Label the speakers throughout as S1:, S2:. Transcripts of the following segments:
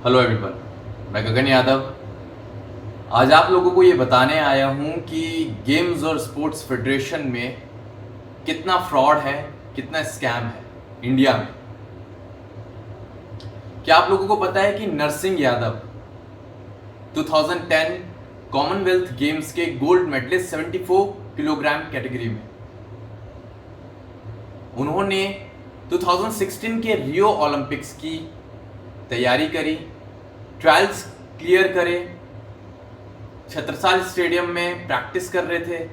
S1: Hello everyone, मैं गगन यादव। आज आप लोगों को ये बताने आया हूँ कि गेम्स और स्पोर्ट्स फेडरेशन में कितना फ्रॉड है, कितना स्कैम है इंडिया में। क्या आप लोगों को पता है कि नरसिंह यादव 2010 कॉमनवेल्थ गेम्स के गोल्ड मेडलिस्ट 74 किलोग्राम कैटेगरी में, उन्होंने 2016 के रियो ओलंपिक्स की तैयारी करी, ट्रायल्स क्लियर करे, छत्रसाल स्टेडियम में प्रैक्टिस कर रहे थे।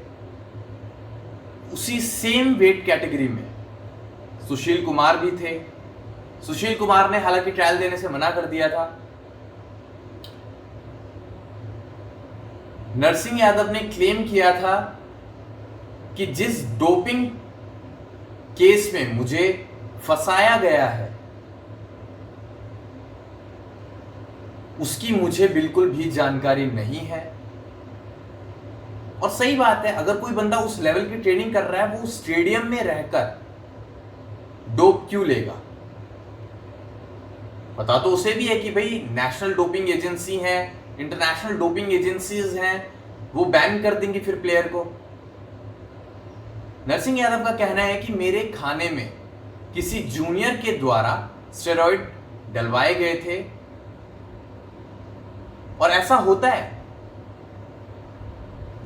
S1: उसी सेम वेट कैटेगरी में सुशील कुमार भी थे। सुशील कुमार ने हालांकि ट्रायल देने से मना कर दिया था। नरसिंह यादव ने क्लेम किया था कि जिस डोपिंग केस में मुझे फंसाया गया है उसकी मुझे बिल्कुल भी जानकारी नहीं है। और सही बात है, अगर कोई बंदा उस लेवल की ट्रेनिंग कर रहा है वो स्टेडियम में रहकर डोप क्यों लेगा? पता तो उसे भी है कि भाई नेशनल डोपिंग एजेंसी है, इंटरनेशनल डोपिंग एजेंसीज हैं, वो बैन कर देंगी फिर प्लेयर को। नरसिंह यादव का कहना है कि मेरे खाने में किसी जूनियर के द्वारा स्टेरॉइड डलवाए गए थे और ऐसा होता है।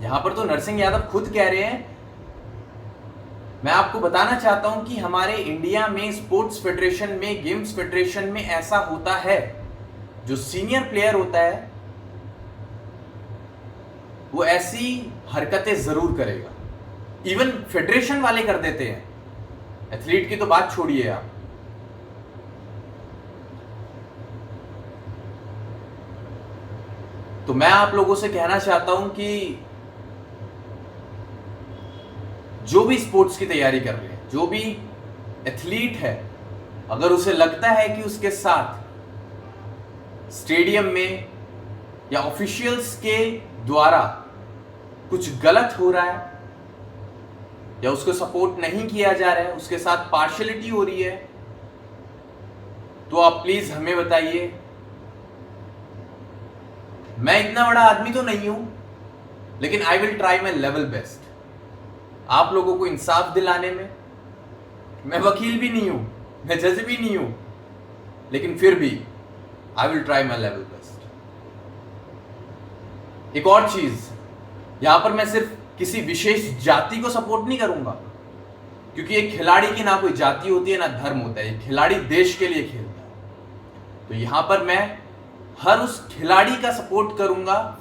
S1: यहां पर तो नरसिंह यादव खुद कह रहे हैं। मैं आपको बताना चाहता हूं कि हमारे इंडिया में स्पोर्ट्स फेडरेशन में, गेम्स फेडरेशन में ऐसा होता है। जो सीनियर प्लेयर होता है वो ऐसी हरकतें जरूर करेगा। इवन फेडरेशन वाले कर देते हैं, एथलीट की तो बात छोड़िए आप। तो मैं आप लोगों से कहना चाहता हूं कि जो भी स्पोर्ट्स की तैयारी कर रहे हैं, जो भी एथलीट है, अगर उसे लगता है कि उसके साथ स्टेडियम में या ऑफिशियल्स के द्वारा कुछ गलत हो रहा है या उसको सपोर्ट नहीं किया जा रहा है, उसके साथ पार्शियलिटी हो रही है, तो आप प्लीज हमें बताइए। मैं इतना बड़ा आदमी तो नहीं हूं, लेकिन I will try my level best आप लोगों को इंसाफ दिलाने में। मैं वकील भी नहीं हूं, मैं जज भी नहीं हूं, लेकिन फिर भी I will try my level best. एक और चीज, यहां पर मैं सिर्फ किसी विशेष जाति को सपोर्ट नहीं करूंगा, क्योंकि एक खिलाड़ी की ना कोई जाति होती है ना धर्म होता है। एक खिलाड़ी देश के लिए खेलता है। तो यहां पर मैं हर उस खिलाड़ी का सपोर्ट करूंगा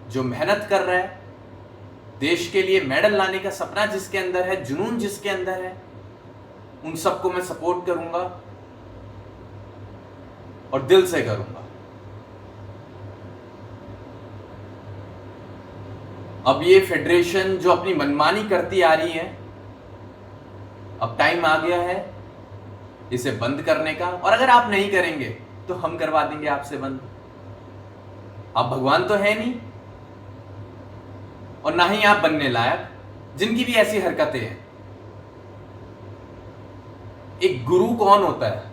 S1: जो मेहनत कर रहा है, देश के लिए मेडल लाने का सपना जिसके अंदर है, जुनून जिसके अंदर है, उन सबको मैं सपोर्ट करूंगा और दिल से करूंगा। अब ये फेडरेशन जो अपनी मनमानी करती आ रही है, अब टाइम आ गया है इसे बंद करने का। और अगर आप नहीं करेंगे तो हम करवा देंगे आपसे बंद। आप भगवान तो है नहीं और ना ही आप बनने लायक, जिनकी भी ऐसी हरकतें हैं। एक गुरु कौन होता है?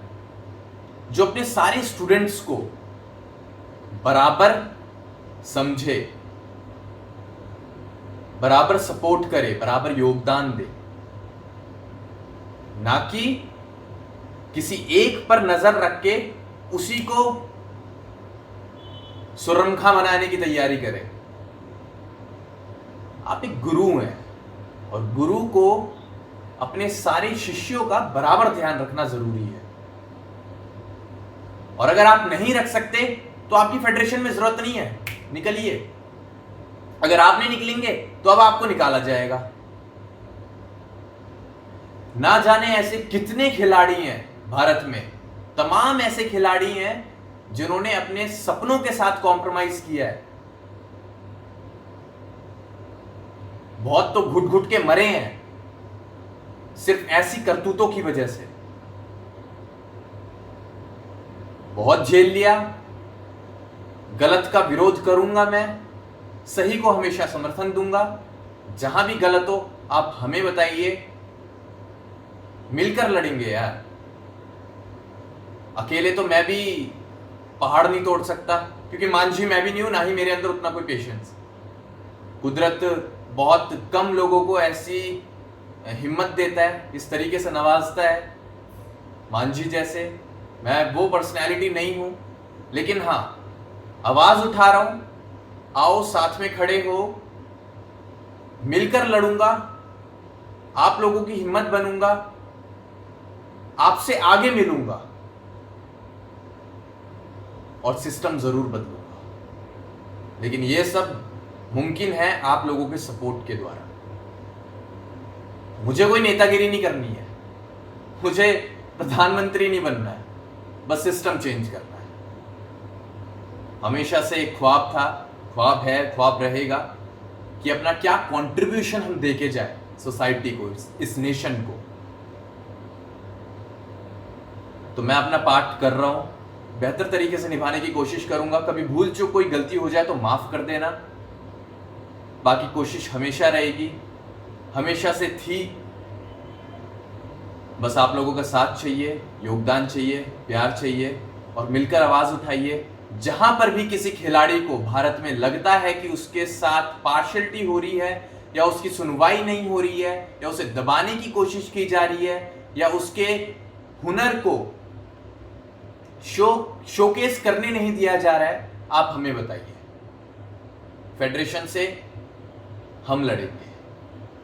S1: जो अपने सारे स्टूडेंट्स को बराबर समझे, बराबर सपोर्ट करे, बराबर योगदान दे, ना कि किसी एक पर नजर रख के उसी को सुरंखा बनाने की तैयारी करे। आप एक गुरु हैं और गुरु को अपने सारे शिष्यों का बराबर ध्यान रखना जरूरी है। और अगर आप नहीं रख सकते तो आपकी फेडरेशन में जरूरत नहीं है, निकलिए। अगर आप नहीं निकलेंगे तो अब आपको निकाला जाएगा। ना जाने ऐसे कितने खिलाड़ी हैं भारत में, तमाम ऐसे खिलाड़ी हैं जिन्होंने अपने सपनों के साथ कॉम्प्रोमाइज किया है। बहुत तो घुट घुट के मरे हैं सिर्फ ऐसी करतूतों की वजह से। बहुत झेल लिया। गलत का विरोध करूंगा मैं, सही को हमेशा समर्थन दूंगा। जहां भी गलत हो आप हमें बताइए, मिलकर लड़ेंगे यार। अकेले तो मैं भी पहाड़ नहीं तोड़ सकता, क्योंकि मांझी मैं भी नहीं हूं, ना ही मेरे अंदर उतना कोई पेशेंस। कुदरत बहुत कम लोगों को ऐसी हिम्मत देता है, इस तरीके से नवाजता है मांझी जैसे। मैं वो पर्सनैलिटी नहीं हूं, लेकिन हाँ आवाज उठा रहा हूं, आओ साथ में खड़े हो, मिलकर लड़ूंगा, आप लोगों की हिम्मत बनूंगा, आपसे आगे मिलूंगा और सिस्टम जरूर बदलूंगा। लेकिन यह सब मुमकिन है आप लोगों के सपोर्ट के द्वारा। मुझे कोई नेतागिरी नहीं करनी है, मुझे प्रधानमंत्री नहीं बनना है, बस सिस्टम चेंज करना है। हमेशा से एक ख्वाब था, ख्वाब है, ख्वाब रहेगा कि अपना क्या कंट्रीब्यूशन हम देके जाए सोसाइटी को, इस नेशन को। तो मैं अपना पार्ट कर रहा हूं, बेहतर तरीके से निभाने की कोशिश करूंगा। कभी भूल चूक कोई गलती हो जाए तो माफ कर देना, बाकी कोशिश हमेशा रहेगी, हमेशा से थी। बस आप लोगों का साथ चाहिए, योगदान चाहिए, प्यार चाहिए, और मिलकर आवाज उठाइए। जहां पर भी किसी खिलाड़ी को भारत में लगता है कि उसके साथ पार्शियलिटी हो रही है, या उसकी सुनवाई नहीं हो रही है, या उसे दबाने की कोशिश की जा रही है, या उसके हुनर को शोकेस करने नहीं दिया जा रहा है, आप हमें बताइए। फेडरेशन से हम लड़ेंगे,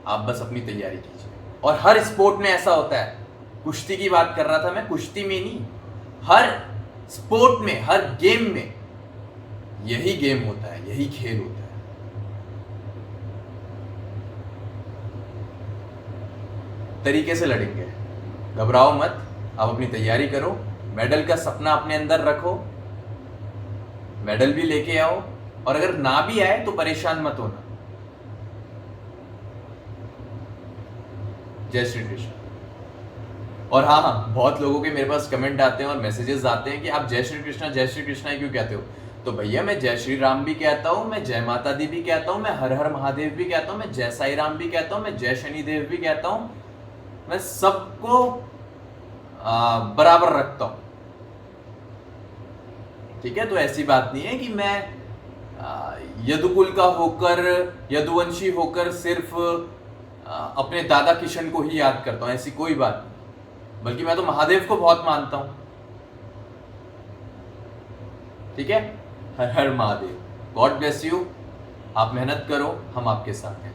S1: आप बस अपनी तैयारी कीजिए। और हर स्पोर्ट में ऐसा होता है, कुश्ती की बात कर रहा था मैं, कुश्ती में नहीं, हर स्पोर्ट में, हर गेम में यही गेम होता है, यही खेल होता है। तरीके से लड़ेंगे, घबराओ मत, आप अपनी तैयारी करो, मेडल का सपना अपने अंदर रखो, मेडल भी लेके आओ, और अगर ना भी आए तो परेशान मत होना। जय श्री कृष्ण। और हाँ, बहुत लोगों के मेरे पास कमेंट आते हैं और मैसेजेस आते हैं कि आप जय श्री कृष्णा ही क्यों कहते हो। तो भैया मैं जय श्री राम भी कहता हूं, मैं जय माता दी भी कहता हूं, मैं हर हर महादेव भी कहता हूं, मैं जय साई राम भी कहता हूं, मैं जय शनिदेव भी कहता हूं। मैं सबको बराबर रखता हूं, ठीक है। तो ऐसी बात नहीं है कि मैं यदुकुल का होकर, यदुवंशी होकर सिर्फ अपने दादा किशन को ही याद करता हूं, ऐसी कोई बात नहीं। बल्कि मैं तो महादेव को बहुत मानता हूं, ठीक है। हर हर महादेव। God bless you. आप मेहनत करो, हम आपके साथ हैं।